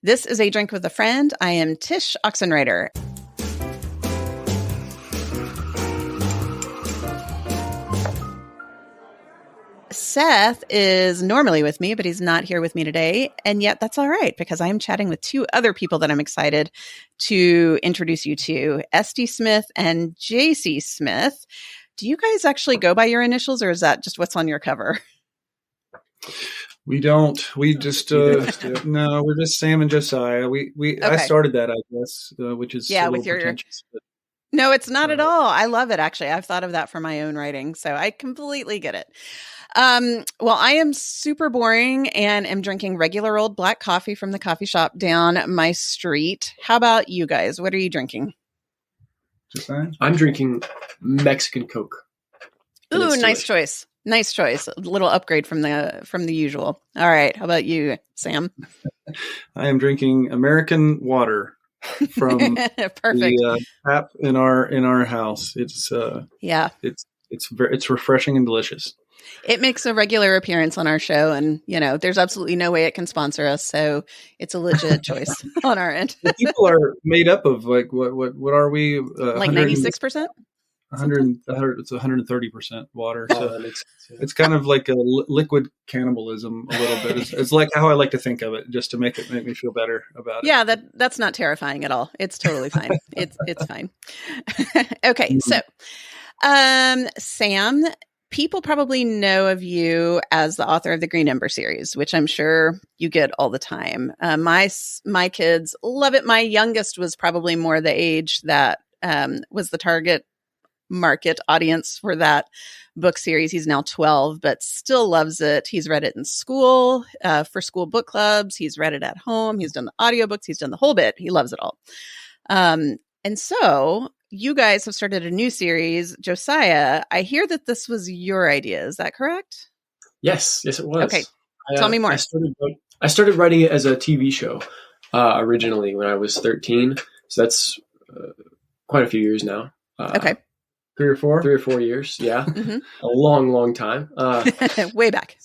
This is A Drink with a Friend. I am Tish Oxenreider. Seth is normally with me, but he's not here with me today. And yet that's all right, because I am chatting with two other people that I'm excited to introduce you to, SD Smith and JC Smith. Do you guys actually go by your initials, or is that just what's on your cover? We don't. We just no. We're just Sam and Josiah. We okay. I started that, I guess, which is a little pretentious. But, no, it's not at all. I love it. Actually, I've thought of that for my own writing, so I completely get it. Well, I am super boring and am drinking regular old black coffee from the coffee shop down my street. How about you guys? What are you drinking? Josiah? I'm drinking Mexican Coke. Ooh, nice choice. Nice choice. A little upgrade from the usual. All right. How about you, Sam? I am drinking American water from the tap in our house. It's it's refreshing and delicious. It makes a regular appearance on our show, and there's absolutely no way it can sponsor us, so it's a legit choice on our end. The people are made up of like what are we? Like 96%. 100, it's 130% water. So it's kind of like a liquid cannibalism a little bit. It's like how I like to think of it, just to make me feel better about it. Yeah, that's not terrifying at all. It's totally fine. It's fine. Okay, so Sam, people probably know of you as the author of the Green Ember series, which I'm sure you get all the time. My kids love it. My youngest was probably more the age that was the target market audience for that book series. He's now 12, but still loves it. He's read it in school, for school book clubs. He's read it at home. He's done the audiobooks. He's done the whole bit. He loves it all. And so you guys have started a new series, Josiah. I hear that this was your idea. Is that correct? Yes, it was. Okay. Tell me more. I started writing it as a TV show originally when I was 13. So that's quite a few years now. Okay. 3 or 4? 3 or 4 years. Yeah. Mm-hmm. A long time. Way back.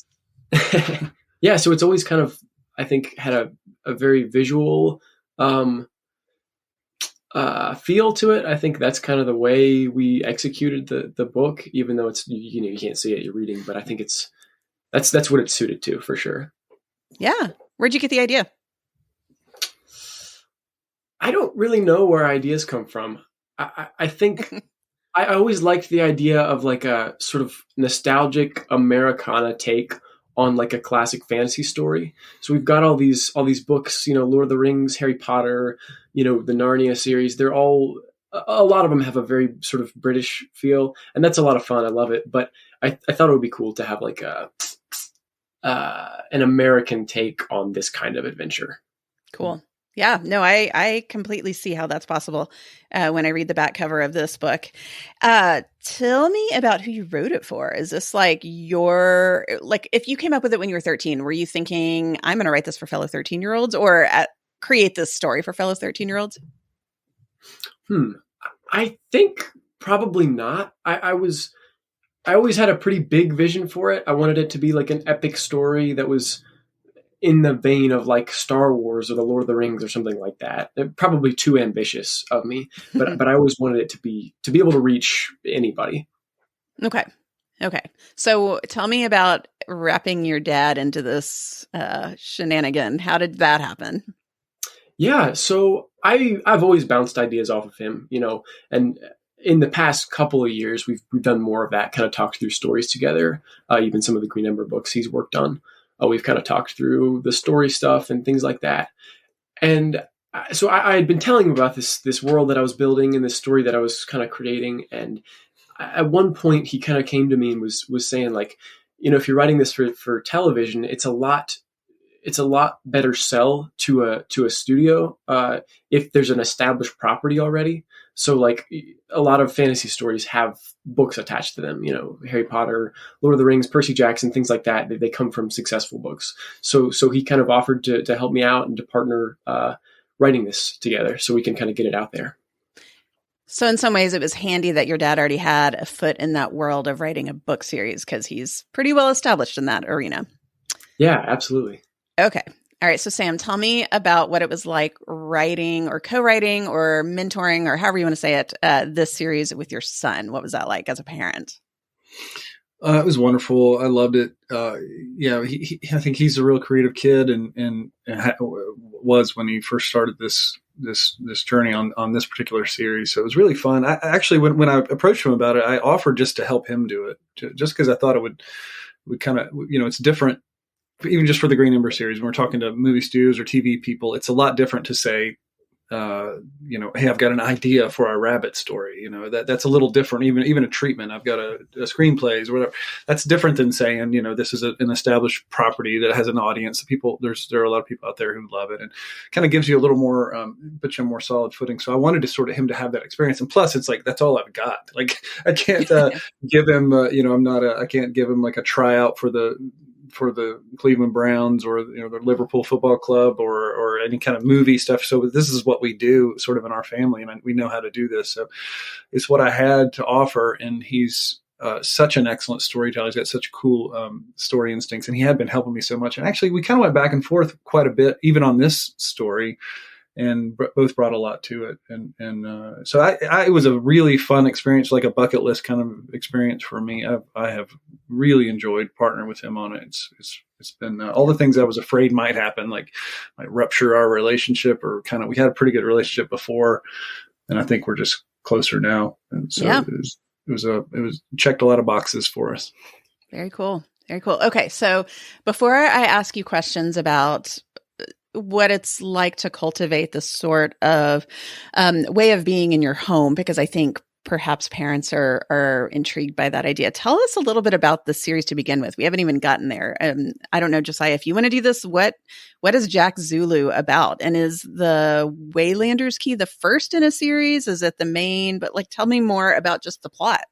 Yeah. So it's always kind of, I think, had a very visual feel to it. I think that's kind of the way we executed the book, even though it's, you can't see it, you're reading, but I think that's what it's suited to for sure. Yeah. Where'd you get the idea? I don't really know where ideas come from. I think I always liked the idea of like a sort of nostalgic Americana take on like a classic fantasy story. So we've got all these books, Lord of the Rings, Harry Potter, the Narnia series. They're all, a lot of them have a very sort of British feel, and that's a lot of fun. I love it. But I thought it would be cool to have like an American take on this kind of adventure. Cool. Yeah, no, I completely see how that's possible when I read the back cover of this book. Tell me about who you wrote it for. Is this like if you came up with it when you were 13, were you thinking, I'm going to write this for fellow 13-year-olds, or create this story for fellow 13-year-olds? I think probably not. I always had a pretty big vision for it. I wanted it to be like an epic story that was in the vein of like Star Wars or the Lord of the Rings or something like that. Probably too ambitious of me, but I always wanted it to be able to reach anybody. Okay. So tell me about wrapping your dad into this shenanigan. How did that happen? Yeah. So I've always bounced ideas off of him, and in the past couple of years, we've done more of that, kind of talked through stories together. Even some of the Green Ember books he's worked on. We've kind of talked through the story stuff and things like that. And so I had been telling him about this world that I was building and this story that I was kind of creating. And at one point he kind of came to me and was saying like, if you're writing this for television, it's a lot better sell to a studio if there's an established property already. So like a lot of fantasy stories have books attached to them, Harry Potter, Lord of the Rings, Percy Jackson, things like that. They come from successful books. So he kind of offered to help me out and to partner writing this together so we can kind of get it out there. So in some ways it was handy that your dad already had a foot in that world of writing a book series, because he's pretty well established in that arena. Yeah, absolutely. Okay. All right. So Sam, tell me about what it was like writing or co-writing or mentoring or however you want to say it, this series with your son. What was that like as a parent? It was wonderful. I loved it. I think he's a real creative kid and was when he first started this journey on this particular series. So it was really fun. I actually, when I approached him about it, I offered just to help him do it, just because I thought it would kind of, it's different. Even just for the Green Ember series, when we're talking to movie studios or TV people, it's a lot different to say, hey, I've got an idea for our rabbit story. That's a little different. Even a treatment. I've got a screenplays or whatever. That's different than saying, this is an established property that has an audience. There are a lot of people out there who love it, and kind of gives you a little more, puts you on more solid footing. So I wanted to sort of him to have that experience. And plus, it's like that's all I've got. Like I can't give him. I can't give him like a tryout for the Cleveland Browns or the Liverpool Football Club or any kind of movie stuff. So this is what we do sort of in our family, and we know how to do this. So it's what I had to offer. And he's such an excellent storyteller. He's got such cool story instincts, and he had been helping me so much. And actually, we kind of went back and forth quite a bit, even on this story, and both brought a lot to it. And so it was a really fun experience, like a bucket list kind of experience for me. I have really enjoyed partnering with him on it. It's been all the things I was afraid might happen, like might rupture our relationship, or we had a pretty good relationship before, and I think we're just closer now. And so it was checked a lot of boxes for us. Very cool. Very cool. Okay. So before I ask you questions about what it's like to cultivate this sort of way of being in your home, because I think perhaps parents are intrigued by that idea. Tell us a little bit about the series to begin with. We haven't even gotten there. I don't know, Josiah, if you want to do this, what is Jack Zulu about? And is the Waylander's Key the first in a series? Is it the main? But tell me more about just the plot.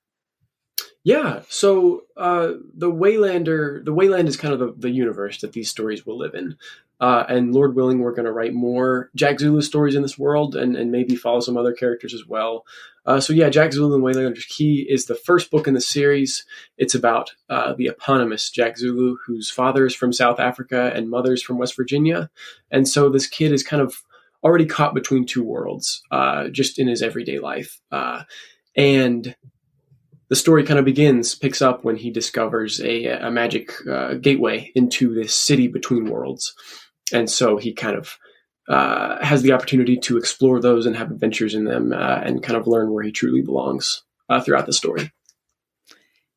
Yeah. So the Wayland is kind of the universe that these stories will live in. And Lord willing, we're going to write more Jack Zulu stories in this world and maybe follow some other characters as well. Jack Zulu and Waylander's Key is the first book in the series. It's about the eponymous Jack Zulu, whose father is from South Africa and mother's from West Virginia. And so this kid is kind of already caught between two worlds, just in his everyday life. And the story kind of picks up when he discovers a magic gateway into this city between worlds. And so he kind of has the opportunity to explore those and have adventures in them and kind of learn where he truly belongs throughout the story.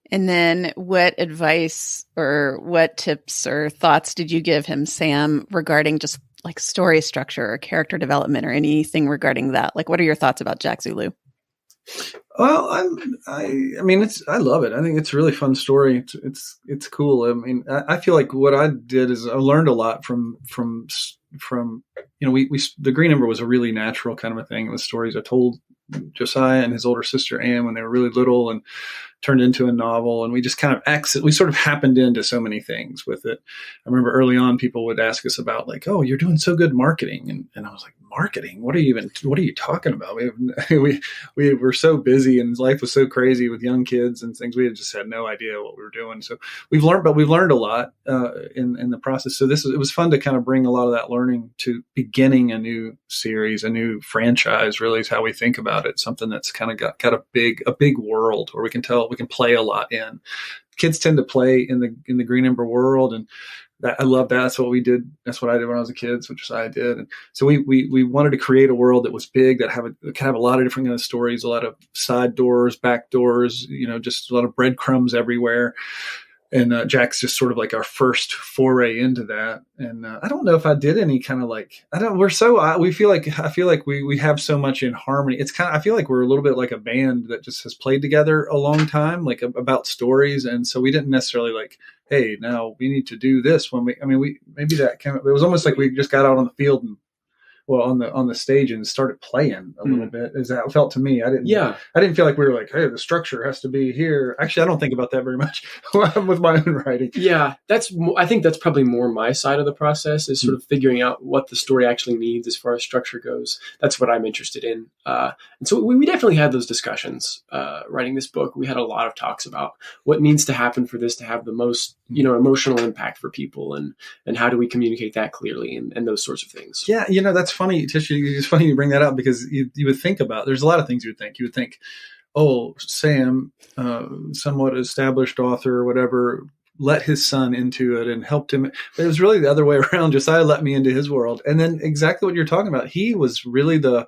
And then what advice or what tips or thoughts did you give him, Sam, regarding just story structure or character development or anything regarding that? What are your thoughts about Jack Zulu? Well, I love it. I think it's a really fun story. It's cool. I mean, I feel like what I did is I learned a lot from the Green Ember was a really natural kind of a thing. It was stories I told Josiah and his older sister Anne when they were really little, and turned into a novel. And we just kind of we sort of happened into so many things with it. I remember early on people would ask us about oh, you're doing so good marketing. And I was like, marketing? What are you talking about? We were so busy and life was so crazy with young kids and things. We just had no idea what we were doing. So we've learned a lot in the process. So it was fun to kind of bring a lot of that learning to beginning a new series, a new franchise, really is how we think about it. Something that's kind of got a big world where we can play a lot in. Kids tend to play in the Green Ember world, and I love that. That's what we did. That's what I did when I was a kid. So Josiah did. And so we wanted to create a world that was big, that could have a lot of different kind of stories, a lot of side doors, back doors, just a lot of breadcrumbs everywhere. And Jack's just sort of our first foray into that. And I don't know if I did any kind of I feel like we have so much in harmony. I feel like we're a little bit like a band that just has played together a long time, about stories. And so we didn't necessarily hey, now we need to do this maybe that it was almost like we just got out on the field and on the stage and started playing a little bit, as that felt to me. I didn't feel like we were hey, the structure has to be here. Actually, I don't think about that very much with my own writing. Yeah, I think that's probably more my side of the process, is sort of figuring out what the story actually needs as far as structure goes. That's what I'm interested in. And so we definitely had those discussions writing this book. We had a lot of talks about what needs to happen for this to have the most emotional impact for people, and how do we communicate that clearly, and those sorts of things. Yeah, that's funny, Tish. It's funny you bring that up, because you would think about, there's a lot of things you would think. You would think, oh, Sam, somewhat established author or whatever, let his son into it and helped him. But it was really the other way around. Josiah let me into his world. And then exactly what you're talking about. He was really the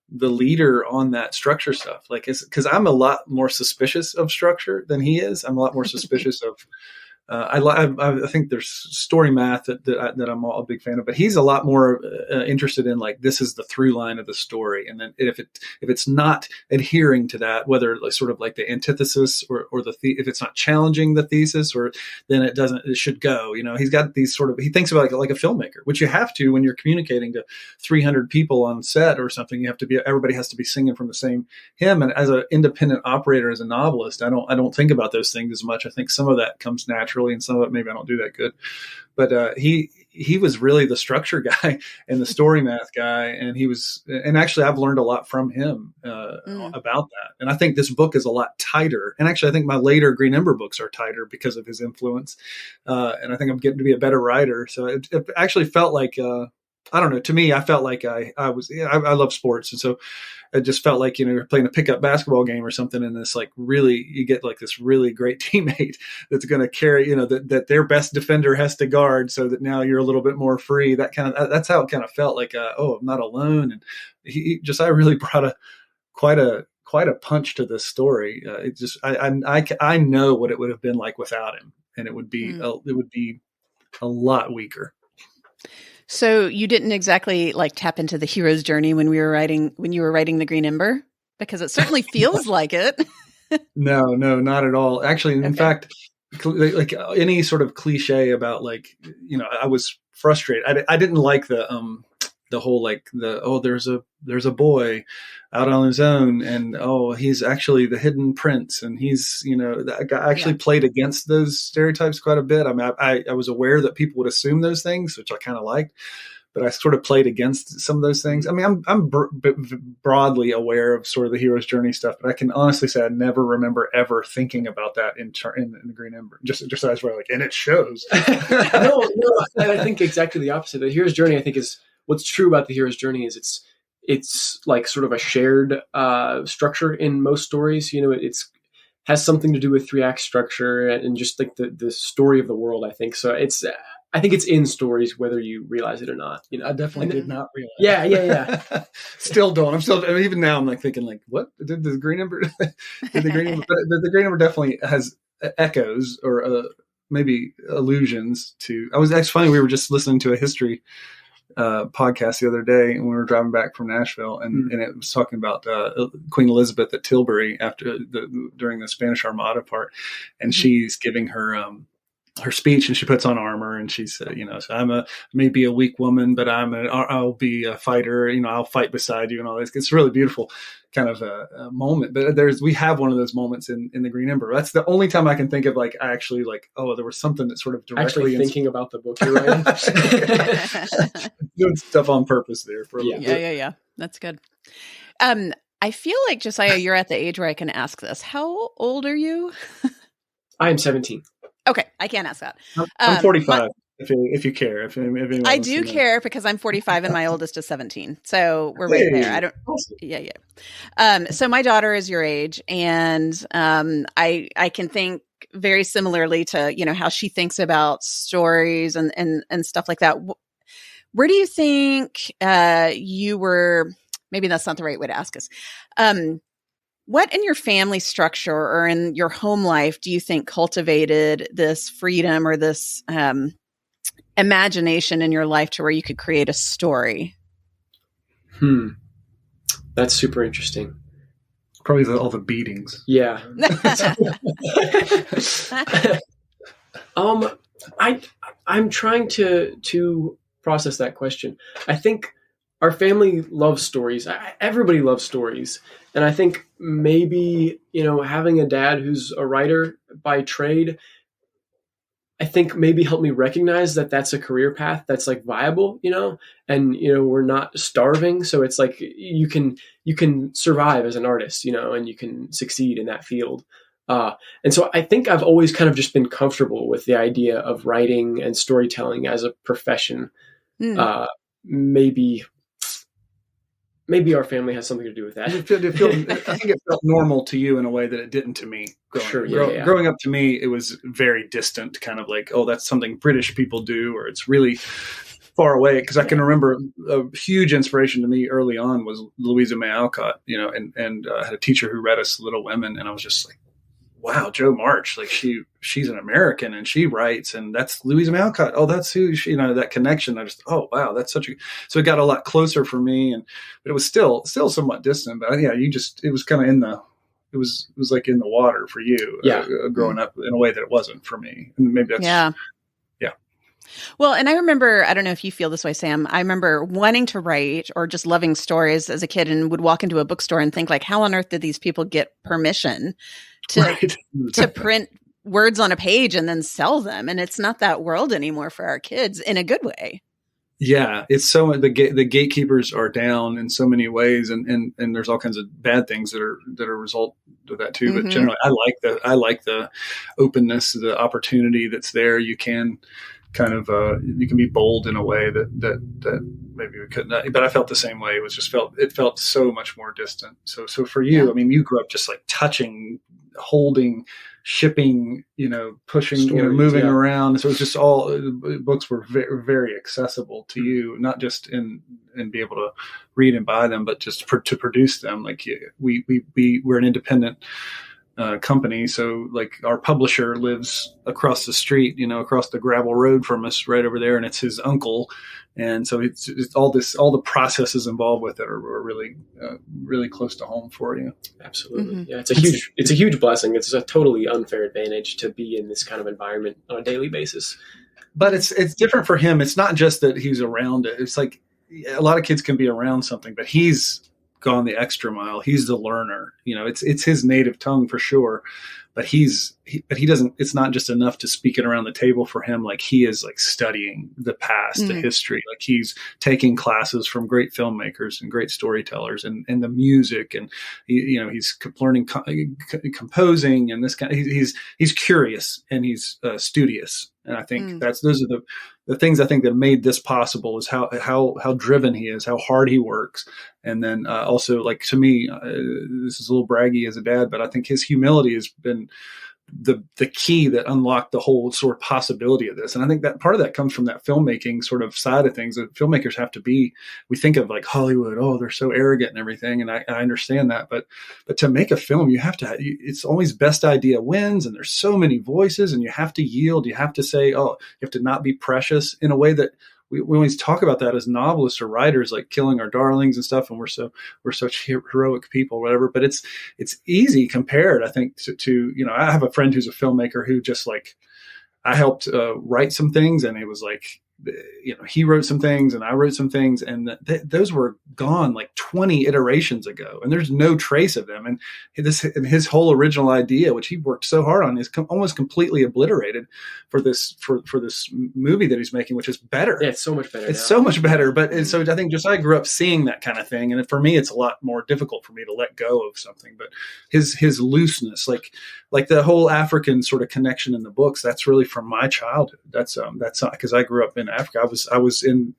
leader on that structure stuff. Like, because I'm a lot more suspicious of structure than he is. I'm a lot more suspicious of, I think there's story math that I'm a big fan of, but he's a lot more interested in, like, this is the through line of the story, and then if it's not adhering to that, whether like sort of like the antithesis or if it's not challenging the thesis, or then it should go. He's got these sort of, he thinks about it like a filmmaker, which you have to when you're communicating to 300 people on set or something. You have to be, everybody has to be singing from the same hymn. And as an independent operator, as a novelist, I don't think about those things as much. I think some of that comes naturally, and some of it maybe I don't do that good. But he was really the structure guy and the story math guy, and actually I've learned a lot from him about that. And I think this book is a lot tighter. And actually I think my later Green Ember books are tighter because of his influence. And I think I'm getting to be a better writer. So it actually felt like I don't know. To me, I felt like I love sports, and so it just felt like you're playing a pickup basketball game or something, and this, like, really, you get like this really great teammate that's going to carry, that their best defender has to guard, so that now you're a little bit more free. That's how it kind of felt like. I'm not alone, and Josiah really brought quite a punch to this story. It just I know what it would have been like without him, and it would be a lot weaker. So you didn't exactly like tap into the hero's journey when you were writing the Green Ember, because it certainly feels like it. No, not at all. Actually, in fact, like any sort of cliche about, like, I was frustrated. I didn't like the whole, like, there's a boy out on his own, and he's actually the hidden prince, and he's that guy actually played against those stereotypes quite a bit. I mean, I was aware that people would assume those things, which I kind of liked, but I sort of played against some of those things. I mean, I'm broadly aware of sort of the hero's journey stuff, but I can honestly say I never remember ever thinking about that in the Green Ember. Just as well, like, and it shows. No, I think exactly the opposite. The hero's journey, I think, is what's true about the hero's journey is it's like sort of a shared structure in most stories. It's has something to do with 3-act structure and just like the story of the world, I think. So I think it's in stories whether you realize it or not. I definitely did not realize. Yeah. Still don't. Even now I'm like thinking, like, what did the Green Ember? But the Green Ember definitely has echoes or maybe allusions to. It's funny. We were just listening to a history podcast the other day when we were driving back from Nashville, and it was talking about Queen Elizabeth at Tilbury during the Spanish Armada part, and she's giving her speech, and she puts on armor, and she said, so maybe a weak woman, but I'll be a fighter, I'll fight beside you, and all this. It's a really beautiful kind of a moment. But we have one of those moments in the Green Ember. That's the only time I can think of, like, actually, like, there was something that sort of directly actually thinking about the book you're writing. Doing stuff on purpose there for a little bit. Yeah. That's good. I feel like, Josiah, you're at the age where I can ask this. How old are you? I am 17. Okay, I can't ask that. I'm 45. If you care, if I do care, because I'm 45 and my oldest is 17, so we're right there. I don't. Awesome. Yeah. So my daughter is your age, and I can think very similarly to how she thinks about stories and stuff like that. Where do you think you were? Maybe that's not the right way to ask us. What in your family structure or in your home life do you think cultivated this freedom or this imagination in your life to where you could create a story? That's super interesting. Probably all the beatings. Yeah. I'm trying to process that question. I think our family loves stories. Everybody loves stories. And I think maybe, having a dad who's a writer by trade, I think maybe helped me recognize that that's a career path that's, like, viable, and, we're not starving. So it's like you can survive as an artist, and you can succeed in that field. And so I think I've always kind of just been comfortable with the idea of writing and storytelling as a profession. Mm. Maybe our family has something to do with that. I think it felt normal to you in a way that it didn't to me. Growing up, to me, it was very distant, kind of like, oh, that's something British people do, or it's really far away. Because I can remember a huge inspiration to me early on was Louisa May Alcott, and I had a teacher who read us Little Women, and I was just like, wow, Jo March, like she's an American and she writes, and that's Louisa May Alcott. Oh, that's who she, that connection. I just, oh wow, that's so it got a lot closer for me, but it was still somewhat distant. But yeah, it was kind of it was like in the water for you, growing up in a way that it wasn't for me. And maybe that's yeah. Well, and I remember, I don't know if you feel this way, Sam. I remember wanting to write or just loving stories as a kid, and would walk into a bookstore and think, like, how on earth did these people get permission to print words on a page and then sell them? And it's not that world anymore for our kids in a good way. Yeah, it's so the gatekeepers are down in so many ways, and there's all kinds of bad things that are a result of that too. But generally, I like the openness, the opportunity that's there. You can kind of you can be bold in a way that maybe we couldn't. But I felt the same way. It felt so much more distant. So for you, I mean, you grew up just like touching, holding, shipping, pushing, stories, moving around. So it was just all books were very, very accessible to you, not just in be able to read and buy them, but just to produce them. Like we're an independent company. So like our publisher lives across the street, across the gravel road from us right over there. And it's his uncle. And so it's all the processes involved with it are really, really close to home for you. Absolutely. Yeah. It's a huge blessing. It's a totally unfair advantage to be in this kind of environment on a daily basis. But it's different for him. It's not just that he's around it. It's like a lot of kids can be around something, but he's gone the extra mile. He's the learner. It's his native tongue for sure, but he doesn't. It's not just enough to speak it around the table for him. Like he is like studying the past, the history. Like he's taking classes from great filmmakers and great storytellers, and the music, and he's learning composing, and this kind. He's curious and he's studious, and I think those are the things I think that made this possible is how driven he is, how hard he works. And then also, like, to me, this is a little braggy as a dad, but I think his humility has been the key that unlocked the whole sort of possibility of this. And I think that part of that comes from that filmmaking sort of side of things that filmmakers have to be. We think of like Hollywood, oh, they're so arrogant and everything. And I understand that, but to make a film, you have to, it's always best idea wins. And there's so many voices and you have to yield. You have to say, oh, you have to not be precious in a way that we always talk about that as novelists or writers, like killing our darlings and stuff. And we're such heroic people, whatever, but it's easy compared, I think, to I have a friend who's a filmmaker who just like, I helped write some things, and it was like, he wrote some things and I wrote some things, and those were gone like 20 iterations ago, and there's no trace of them. And his whole original idea, which he worked so hard on, is almost completely obliterated for this movie that he's making, which is better. Yeah, it's so much better. It's so much better. But so I think Josiah grew up seeing that kind of thing, and for me, it's a lot more difficult for me to let go of something. But his looseness, like the whole African sort of connection in the books, that's really from my childhood. That's because I grew up in Africa. I was in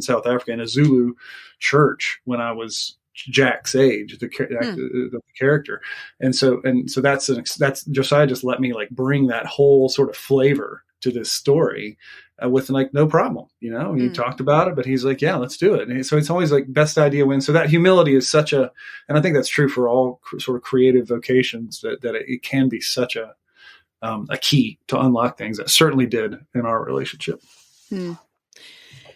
South Africa in a Zulu church when I was Jack's age, the character, and so that's Josiah just let me like bring that whole sort of flavor to this story with like no problem, He talked about it, but he's like, yeah, let's do it. And so it's always like best idea wins. So that humility is and I think that's true for all sort of creative vocations, that it can be such a key to unlock things. That certainly did in our relationship.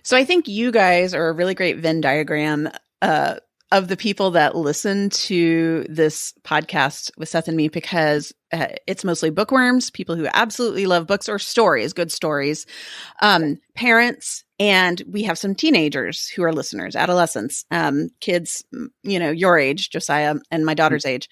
So I think you guys are a really great Venn diagram of the people that listen to this podcast with Seth and me, because it's mostly bookworms, people who absolutely love books or stories, good stories, parents, and we have some teenagers who are listeners, adolescents, kids, your age, Josiah, and my daughter's age.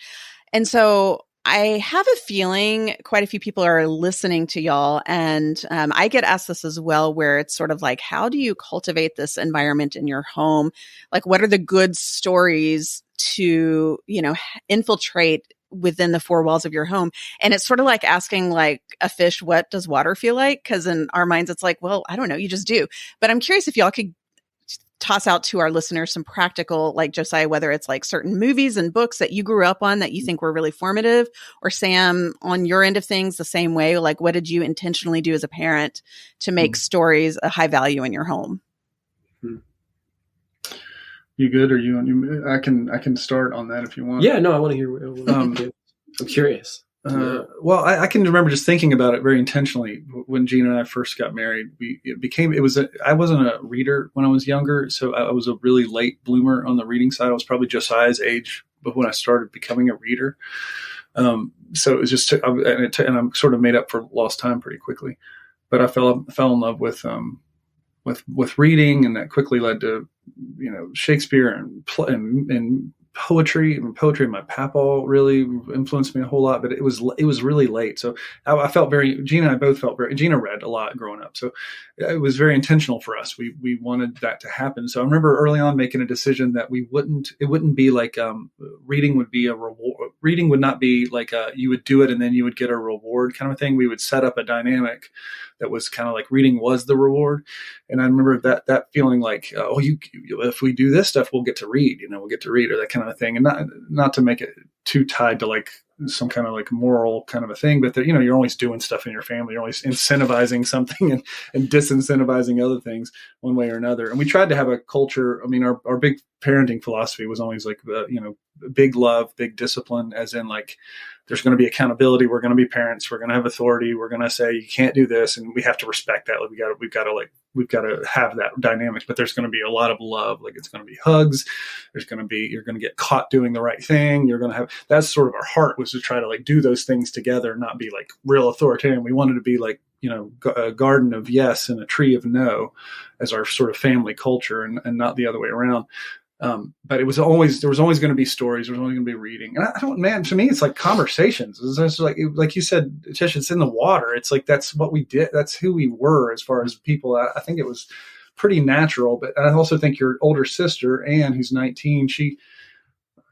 And so I have a feeling quite a few people are listening to y'all, and I get asked this as well, where it's sort of like, how do you cultivate this environment in your home? Like, what are the good stories to, infiltrate within the four walls of your home. And it's sort of like asking like a fish, what does water feel like? Because in our minds, it's like, well, I don't know, you just do. But I'm curious if y'all could toss out to our listeners some practical, like Josiah, whether it's like certain movies and books that you grew up on that you think were really formative, or Sam, on your end of things, the same way. Like, what did you intentionally do as a parent to make stories a high value in your home? You good? Or I can start on that if you want. Yeah, no, I want to hear what you do. I'm curious. Well, I can remember just thinking about it very intentionally when Gina and I first got married. I wasn't a reader when I was younger, so I was a really late bloomer on the reading side. I was probably Josiah's age, but when I started becoming a reader, so it was just, and I'm sort of made up for lost time pretty quickly. But I fell in love with reading, and that quickly led to Shakespeare and poetry. Poetry and my papa really influenced me a whole lot, but it was really late. So I felt Gina and I both felt Gina read a lot growing up. So it was very intentional for us. We wanted that to happen. So I remember early on making a decision that it wouldn't be like, reading would be a reward. Reading would not be like, you would do it and then you would get a reward kind of thing. We would set up a dynamic that was kind of like reading was the reward. And I remember that feeling like, if we do this stuff, we'll get to read, or that kind of a thing. And not to make it too tied to like some kind of like moral kind of a thing, but that, you're always doing stuff in your family. You're always incentivizing something and disincentivizing other things one way or another. And we tried to have a culture. I mean, our big parenting philosophy was always like, big love, big discipline, as in like, there's going to be accountability. We're going to be parents. We're going to have authority. We're going to say, you can't do this. And we have to respect that. Like, we've got to have that dynamic, but there's going to be a lot of love. Like, it's going to be hugs. You're going to get caught doing the right thing. You're going to have, that's sort of our heart, was to try to like do those things together, not be like real authoritarian. We wanted to be like, a garden of yes and a tree of no as our sort of family culture, and not the other way around. But there was always going to be stories. There was always going to be reading. And to me, it's like conversations. It's like you said, Tish, it's in the water. It's like, that's what we did. That's who we were as far as people. I think it was pretty natural, but I also think your older sister, Anne, who's 19,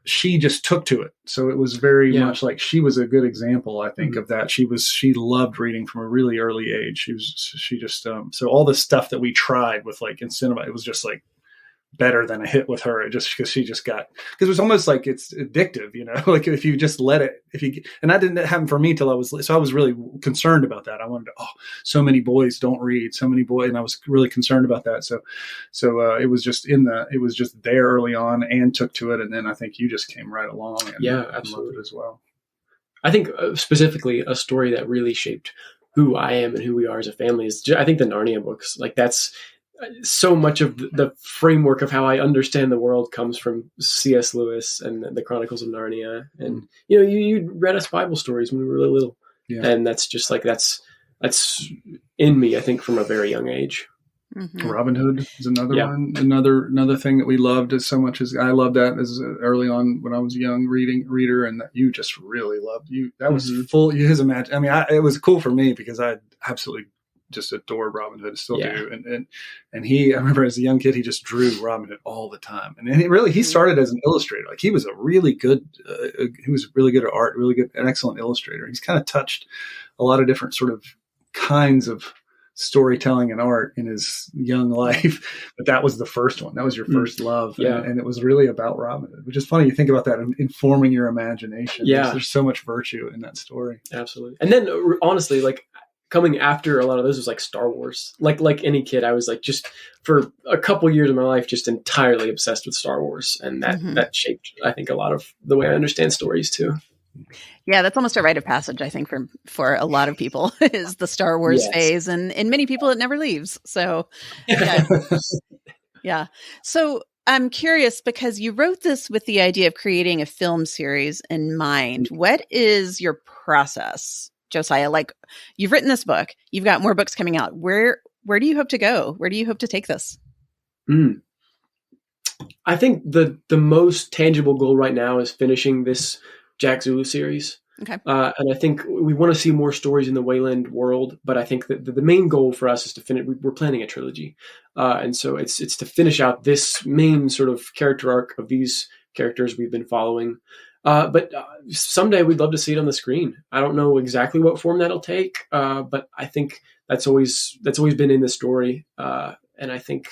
she just took to it. So it was very much like, she was a good example, I think, of that. She loved reading from a really early age. So all the stuff that we tried with like incentivize, it was just like, better than a hit with her, just because because it was almost like it's addictive, like if you just let it, and that didn't happen for me till I was really concerned about that. I wanted to, so many boys don't read, and I was really concerned about that. So it was just there early on, and took to it. And then I think you just came right along and absolutely loved it as well. I think specifically a story that really shaped who I am and who we are as a family is, I think, the Narnia books. Like, that's so much of the framework of how I understand the world comes from C.S. Lewis and the Chronicles of Narnia. And, you read us Bible stories when we were really little. Yeah. And that's just like, that's in me, I think, from a very young age. Mm-hmm. Robin Hood is another one. Another thing that we loved as so much as I loved that as early on when I was a young reader, and that you just really loved. That was full his imagination. I mean, it was cool for me because I absolutely just adored Robin Hood, still do. And I remember as a young kid, he just drew Robin Hood all the time. And he started as an illustrator. Like, he was really good at art, an excellent illustrator. He's kind of touched a lot of different sort of kinds of storytelling and art in his young life. But that was the first one. That was your first love. Yeah. And it was really about Robin Hood, which is funny. You think about that and informing your imagination. Yeah. There's so much virtue in that story. Absolutely. And then honestly, like, coming after a lot of those was like Star Wars. Like any kid, I was like, just for a couple years of my life, just entirely obsessed with Star Wars. And that shaped, I think, a lot of the way I understand stories too. Yeah, that's almost a rite of passage, I think, for a lot of people, is the Star Wars phase. And in many people, it never leaves. So, yeah. So I'm curious, because you wrote this with the idea of creating a film series in mind. What is your process, Josiah? Like, you've written this book, you've got more books coming out. Where do you hope to go? Where do you hope to take this? I think the most tangible goal right now is finishing this Jack Zulu series. Okay. And I think we want to see more stories in the Wayland world, but I think that the main goal for us is to finish. We're planning a trilogy. And so it's to finish out this main sort of character arc of these characters we've been following. But someday we'd love to see it on the screen. I don't know exactly what form that'll take, but I think that's always been in the story, and I think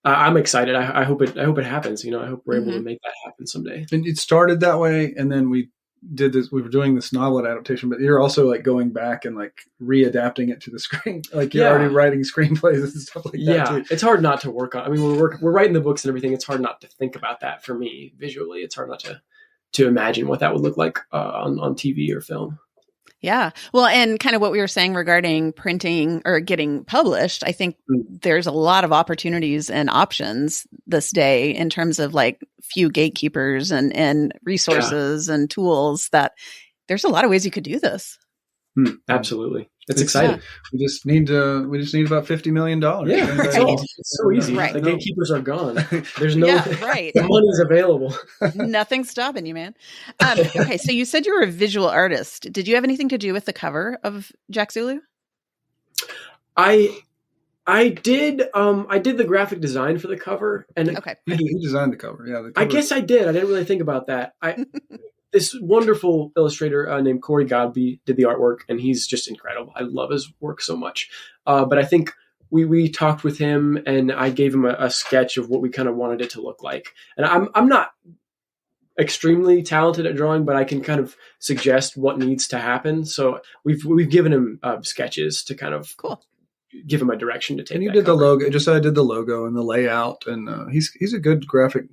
I'm excited. I hope it happens. I hope we're able to make that happen someday. And it started that way, and then we were doing this novel adaptation, but you're also like going back and like readapting it to the screen. Like you're already writing screenplays and stuff like that. Yeah, too. it's hard not to work on. I mean, we're writing the books and everything. It's hard not to think about that for me visually. It's hard not to imagine what that would look like on TV or film. Yeah. Well, and kind of what we were saying regarding printing or getting published, I think there's a lot of opportunities and options this day in terms of like few gatekeepers and resources and tools that there's a lot of ways you could do this. Absolutely. It's exciting. Yeah. We just need about $50 million. Yeah, it's so easy. Right. The gatekeepers are gone. There's no the money's available. Nothing's stopping you, man. Okay, so you said you were a visual artist. Did you have anything to do with the cover of Jack Zulu? I did. I did the graphic design for the cover, and you designed the cover. Yeah, the cover. I guess I did. I didn't really think about that. This wonderful illustrator named Corey Godby did the artwork, and he's just incredible. I love his work so much. But I think we talked with him, and I gave him a sketch of what we kind of wanted it to look like. And I'm not extremely talented at drawing, but I can kind of suggest what needs to happen. So we've given him sketches to kind of give him a direction to take. And you did the logo. Josiah did the logo and the layout, and he's a good graphic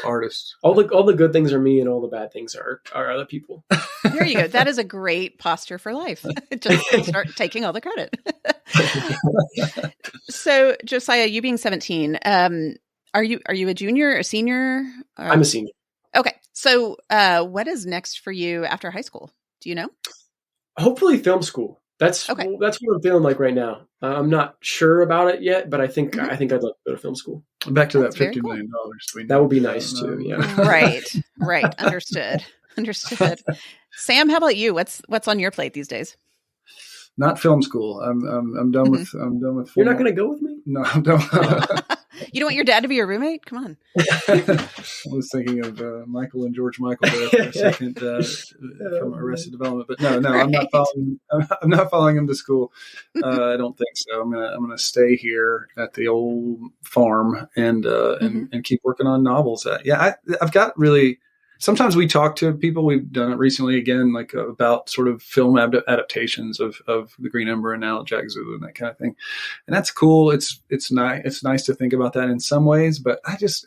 artist. All the good things are me, and all the bad things are other people. There you go. That is a great posture for life. Just start taking all the credit. So, Josiah, you being 17, are you a junior, a senior? I'm a senior. Okay. So, what is next for you after high school? Do you know? Hopefully, film school. That's what I'm feeling like right now. I'm not sure about it yet, but I think I'd love to go to film school. Back to that $50 million. That would be nice too. Yeah. Right. Understood. Sam, how about you? What's on your plate these days? Not film school. I'm done with. I'm done with. You're not going to go with me? No, I'm done. You don't want your dad to be your roommate? Come on. I was thinking of Michael and George Michael there for a second from Arrested Development, but no, I'm not following. I'm not following him to school. I don't think so. I'm gonna stay here at the old farm and keep working on novels. I've got really. Sometimes we talk to people. We've done it recently again, like about sort of film adaptations of the Green Ember and now Jack Zulu and that kind of thing. And that's cool. It's nice. It's nice to think about that in some ways, but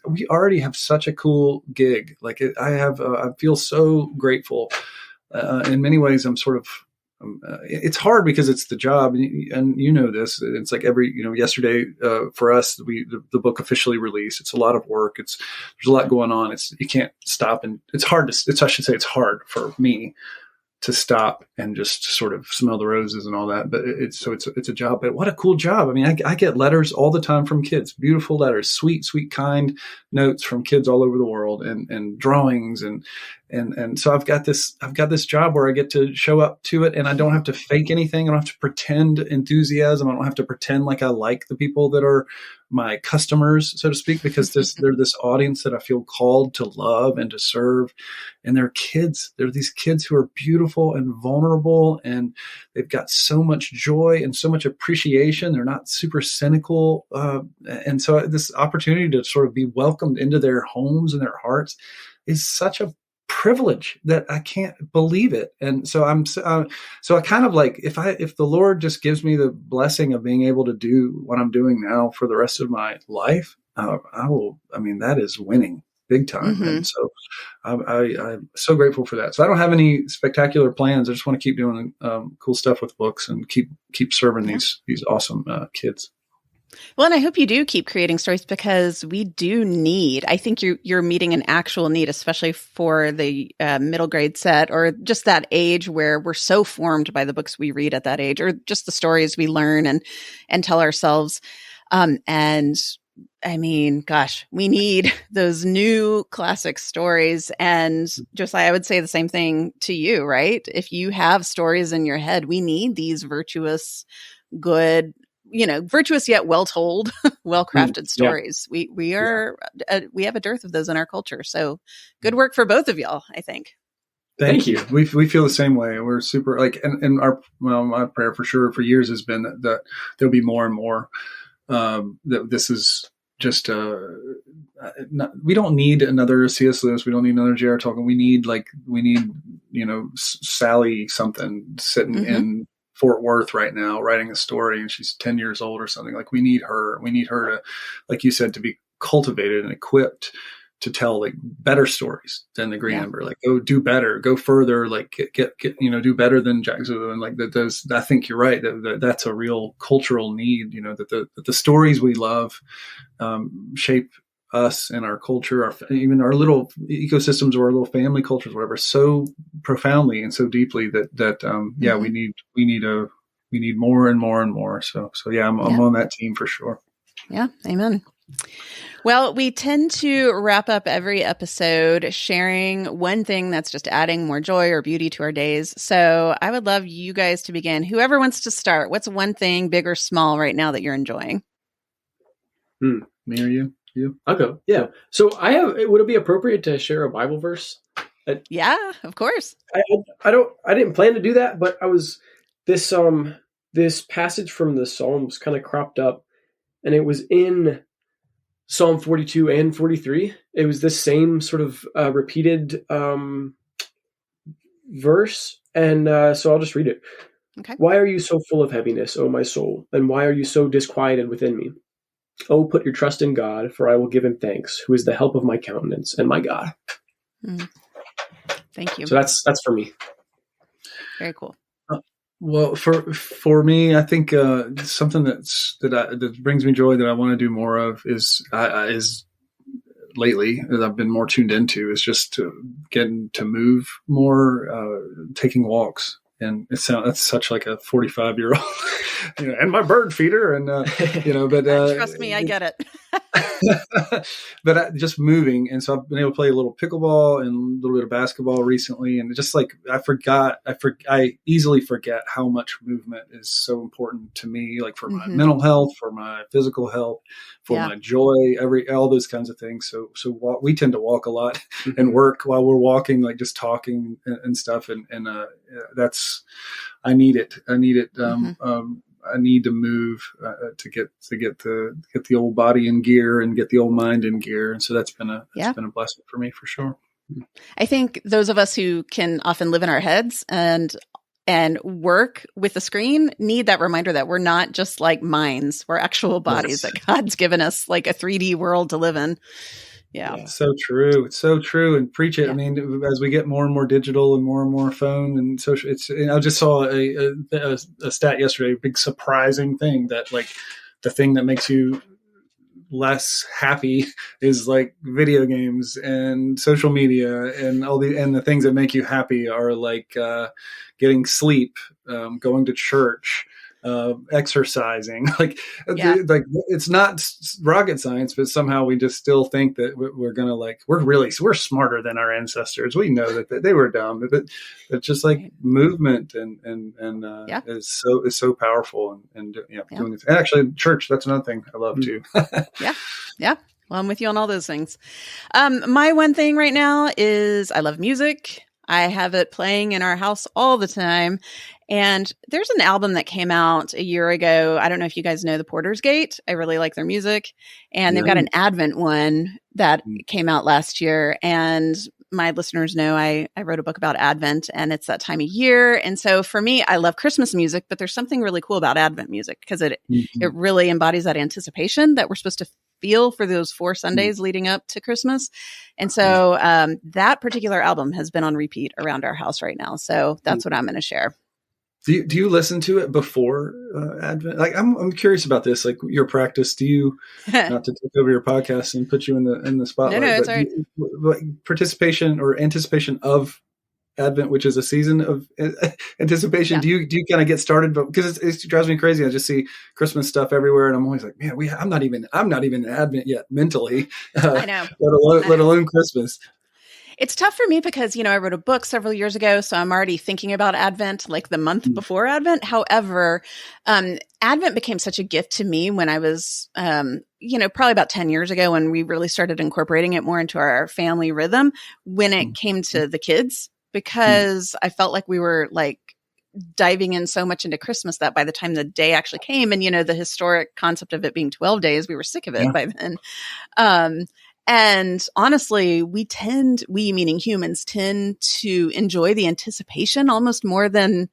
we already have such a cool gig. Like I feel so grateful. In many ways, I'm sort of, it's hard because it's the job, and you know this. It's like yesterday for us, the book officially released. It's a lot of work. There's a lot going on. You can't stop, and it's hard it's hard for me to stop and just sort of smell the roses and all that. But it's a job. But what a cool job! I mean, I get letters all the time from kids, beautiful letters, sweet, kind notes from kids all over the world, and drawings and so I've got this job where I get to show up to it, and I don't have to fake anything. I don't have to pretend enthusiasm. I don't have to pretend like I like the people that are my customers, so to speak, because they're this audience that I feel called to love and to serve. And they're kids. They're these kids who are beautiful and vulnerable, and they've got so much joy and so much appreciation. They're not super cynical. And so this opportunity to sort of be welcomed into their homes and their hearts is such a privilege that I can't believe it. And so I kind of like, if the Lord just gives me the blessing of being able to do what I'm doing now for the rest of my life, that is winning big time. Mm-hmm. And so I'm so grateful for that. So I don't have any spectacular plans. I just want to keep doing cool stuff with books and keep serving these awesome kids. Well, and I hope you do keep creating stories, because we do need, I think you're meeting an actual need, especially for the middle grade set, or just that age where we're so formed by the books we read at that age, or just the stories we learn and tell ourselves. And I mean, gosh, we need those new classic stories. And Josiah, I would say the same thing to you, right? If you have stories in your head, we need these virtuous, good, virtuous yet well told, well crafted Yeah. stories. We have a dearth of those in our culture. So good work for both of y'all, I think. Thank you. We feel the same way. We're super and my prayer for sure for years has been that there'll be more and more. That this is just we don't need another C.S. Lewis. We don't need another J.R. Tolkien. We need Sally something sitting in Fort Worth right now writing a story, and she's 10 years old or something. Like we need her. We need her to, like you said, to be cultivated and equipped to tell like better stories than the Green Ember. Like go do better, go further. Like get do better than Jack Zulu. And like that. I think you're right. That's a real cultural need. That the stories we love shape us and our culture, even our little ecosystems or our little family cultures, whatever, so profoundly and so deeply that we need more and more and more. So I'm on that team for sure. Yeah. Amen. Well, we tend to wrap up every episode sharing one thing that's just adding more joy or beauty to our days. So I would love you guys to begin. Whoever wants to start, what's one thing, big or small, right now that you're enjoying? Me or you? You? I'll go. Yeah. So would it be appropriate to share a Bible verse? Yeah, of course. I didn't plan to do that, but this passage from the Psalms kind of cropped up, and it was in Psalm 42 and 43. It was this same sort of repeated verse. And so I'll just read it. Okay. Why are you so full of heaviness, O my soul? And why are you so disquieted within me? Oh, put your trust in God, for I will give him thanks, who is the help of my countenance and my God. Thank you. So that's for me. Very cool. Well, for me, I think something that brings me joy that I want to do more of is lately that I've been more tuned into is just getting to move more, taking walks. And that's such like a 45-year-old, and my bird feeder, and but trust me, I get it. But just moving, and so I've been able to play a little pickleball and a little bit of basketball recently, and just like I easily forget how much movement is so important to me, like for my mental health, for my physical health, for my joy, all those kinds of things. So we tend to walk a lot and work while we're walking, like just talking and stuff, and that's. I need it. I need to move to get the old body in gear and get the old mind in gear. And so that's been a blessing for me for sure. I think those of us who can often live in our heads and work with the screen need that reminder that we're not just like minds, we're actual bodies, that God's given us like a 3D world to live in. Yeah. So true. It's so true. And preach it. Yeah. I mean, as we get more and more digital and more phone and social, I just saw a stat yesterday, a big surprising thing that like the thing that makes you less happy is like video games and social media and the things that make you happy are like getting sleep, going to church, exercising, like it's not rocket science, but somehow we just still think that we're gonna we're smarter than our ancestors. We know that they were dumb, but it's just like movement and is so powerful and doing it. And actually, church, that's another thing I love too. Yeah. Well, I'm with you on all those things. My one thing right now is I love music. I have it playing in our house all the time. And there's an album that came out a year ago. I don't know if you guys know the Porter's Gate. I really like their music. And they've got an Advent one that came out last year. And my listeners know I wrote a book about Advent, and it's that time of year. And so for me, I love Christmas music, but there's something really cool about Advent music because it really embodies that anticipation that we're supposed to feel for those 4 Sundays leading up to Christmas. And so that particular album has been on repeat around our house right now. So that's what I'm going to share. Do you listen to it before Advent? Like, I'm curious about this. Like your practice. Do you not to take over your podcast and put you in the spotlight? No, it's all right. Like participation or anticipation of Advent, which is a season of anticipation. Yeah. Do you kind of get started? But because it drives me crazy. I just see Christmas stuff everywhere, and I'm always like, man, I'm not even in Advent yet mentally. I know. Let alone Christmas. It's tough for me because, I wrote a book several years ago, so I'm already thinking about Advent like the month before Advent. However, Advent became such a gift to me when I was, probably about 10 years ago when we really started incorporating it more into our family rhythm when it came to the kids, because I felt like we were like diving in so much into Christmas that by the time the day actually came and, the historic concept of it being 12 days, we were sick of it by then. And honestly, we meaning humans, tend to enjoy the anticipation almost more than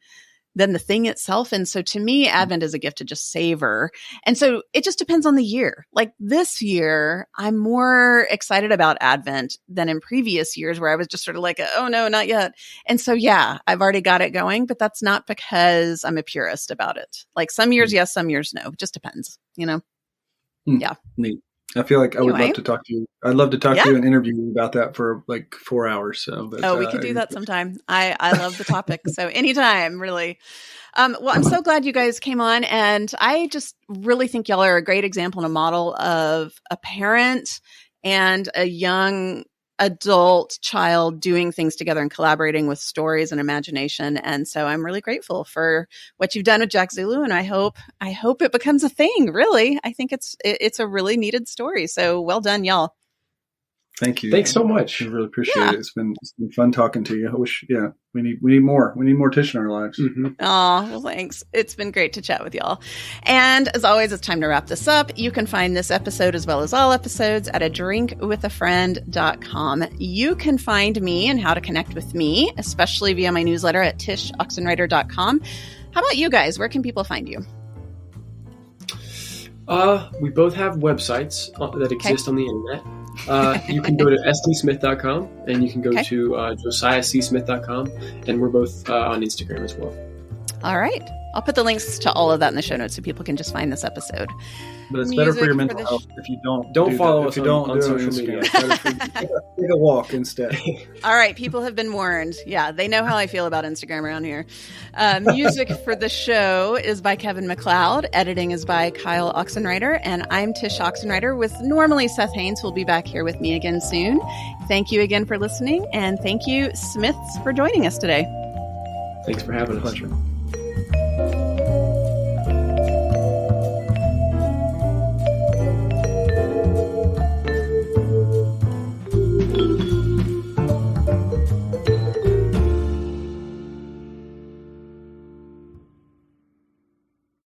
the thing itself. And so to me, Advent is a gift to just savor. And so it just depends on the year. Like this year, I'm more excited about Advent than in previous years where I was just sort of like, oh no, not yet. And so, yeah, I've already got it going, but that's not because I'm a purist about it. Like some years, yes, some years, no. It just depends, Yeah. Neat. I feel like I would love to talk to you. I'd love to talk to you and interview you about that for like 4 hours. So, we could do that sometime. I love the topic. So anytime, really. Well, I'm so glad you guys came on, and I just really think y'all are a great example and a model of a parent and a young adult child doing things together and collaborating with stories and imagination. And so I'm really grateful for what you've done with Jack Zulu. And I hope it becomes a thing. Really. I think it's a really needed story. So well done, y'all. Thank you. Thanks so much. I really appreciate it. It's been fun talking to you. I wish, we need more. We need more Tish in our lives. Mm-hmm. Oh, well, thanks. It's been great to chat with y'all. And as always, it's time to wrap this up. You can find this episode as well as all episodes at adrinkwithafriend.com. You can find me and how to connect with me, especially via my newsletter at tishoxenreiter.com. How about you guys? Where can people find you? We both have websites that exist on the internet. You can go to stsmith.com and you can go to josiahcsmith.com, and we're both on Instagram as well. All right. I'll put the links to all of that in the show notes so people can just find this episode. But it's better for your mental health if you don't follow us on social media. Take a walk instead. All right. People have been warned. Yeah, they know how I feel about Instagram around here. Music for the show is by Kevin MacLeod. Editing is by Kyle Oxenreiter. And I'm Tish Oxenreiter with normally Seth Haynes, who will be back here with me again soon. Thank you again for listening. And thank you, Smiths, for joining us today. Thanks for having us. Pleasure.